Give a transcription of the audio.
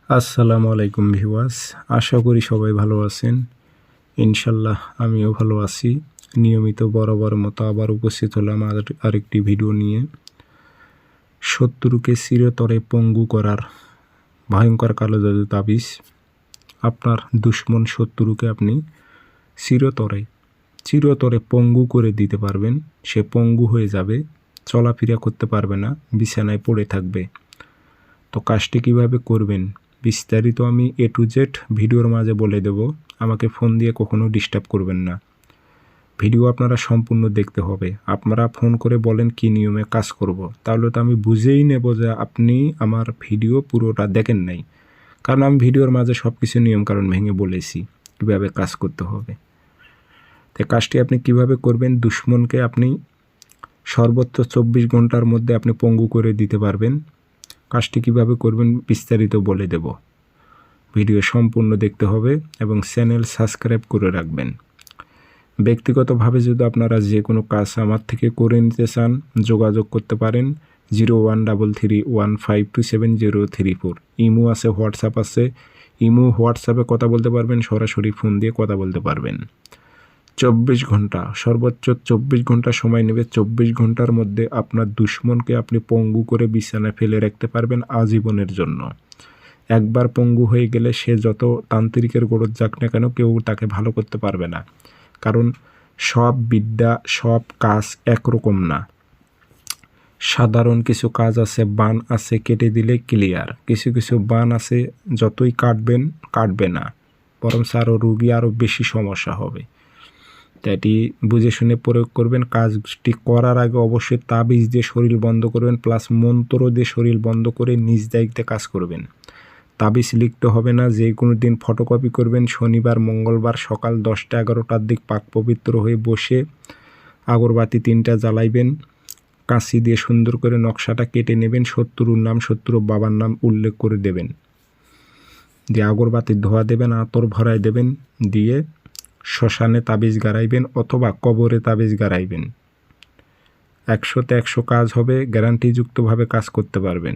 আসসালামু আলাইকুম ভিউয়ার্স, আশা করি সবাই ভালো আছেন। ইনশাল্লাহ আমিও ভালো আছি। নিয়মিত বরাবর মতো আবার উপস্থিত হলাম আরেকটি ভিডিও নিয়ে। শত্রুকে চিরতরে পঙ্গু করার ভয়ঙ্কর কালো জাদু তাবিজ। আপনার দুশ্মন শত্রুকে আপনি চিরতরে পঙ্গু করে দিতে পারবেন। সে পঙ্গু হয়ে যাবে, চলাফেরা করতে পারবে না, বিছানায় পড়ে থাকবে। তো কাজটি কীভাবে করবেন বিস্তারিত আমি A to Z ভিডিওর মাঝে বলে দেব। আমাকে ফোন দিয়ে কখনো ডিস্টার্ব করবেন না। ভিডিও আপনারা সম্পূর্ণ দেখতে হবে। আপনারা ফোন করে বলেন কি নিয়মে কাজ করব, তাহলে তো আমি বুঝেই নেব যে আপনি আমার ভিডিও পুরোটা দেখেন নাই। কারণ আমি ভিডিওর মাঝে সব কিছু নিয়মকানুন ভেঙে বলেছি কীভাবে কাজ করতে হবে। তো কাজটি আপনি কিভাবে করবেন, দুশ্মনকে আপনি সর্বোচ্চ 24 ঘন্টার মধ্যে আপনি পঙ্গু করে দিতে পারবেন। কাজটি কীভাবে করবেন বিস্তারিত বলে দেব। ভিডিও সম্পূর্ণ দেখতে হবে এবং চ্যানেল সাবস্ক্রাইব করে রাখবেন। ব্যক্তিগতভাবে যদি আপনারা যে কোনো কাজ আমার থেকে করে নিতে চান, যোগাযোগ করতে পারেন 013315270034। ইমো আছে, হোয়াটসঅ্যাপ আছে। ইমো হোয়াটসঅ্যাপে কথা বলতে পারবেন, সরাসরি ফোন দিয়ে কথা বলতে পারবেন। 24 ঘন্টা, সর্বোচ্চ 24 ঘন্টা সময় নেবে। 24 ঘন্টার মধ্যে আপনার দুশ্মনকে আপনি পঙ্গু করে বিছানায় ফেলে রাখতে পারবেন আজীবনের জন্য। একবার পঙ্গু হয়ে গেলে সে যত তান্ত্রিকের গোড়ত যাক না কেন, কেউ তাকে ভালো করতে পারবে না। কারণ সব বিদ্যা, সব কাজ একরকম না। সাধারণ কিছু কাজ আছে, বান আছে, কেটে দিলে ক্লিয়ার। কিছু কিছু বান আছে, যতই কাটবে না, বরং আরও রুগী আরও বেশি সমস্যা হবে। এটি বুঝে শুনে প্রয়োগ করবেন। কাজটি করার আগে অবশ্যই তাবিজ দিয়ে শরীর বন্ধ করবেন, প্লাস মন্ত্র দিয়ে শরীর বন্ধ করে নিজ দায়িত্বে কাজ করবেন। তাবিজ লিখতে হবে না, যে কোনো দিন ফটোকপি করবেন। শনিবার মঙ্গলবার সকাল 10টা-11টার দিক পাক পবিত্র হয়ে বসে আগরবাতি 3টা জ্বালাইবেন। কাঁচি দিয়ে সুন্দর করে নকশাটা কেটে নেবেন। শত্রুর নাম, শত্রুর বাবার নাম উল্লেখ করে দেবেন। দিয়ে আগরবাতির ধোয়া দেবেন, আতর ভরাই দেবেন। দিয়ে শ্মশানে তাবিজ গাড়াইবেন অথবা কবরে তাবিজ গাড়াইবেন। 100তে 100 কাজ হবে, গ্যারান্টিযুক্তভাবে কাজ করতে পারবেন।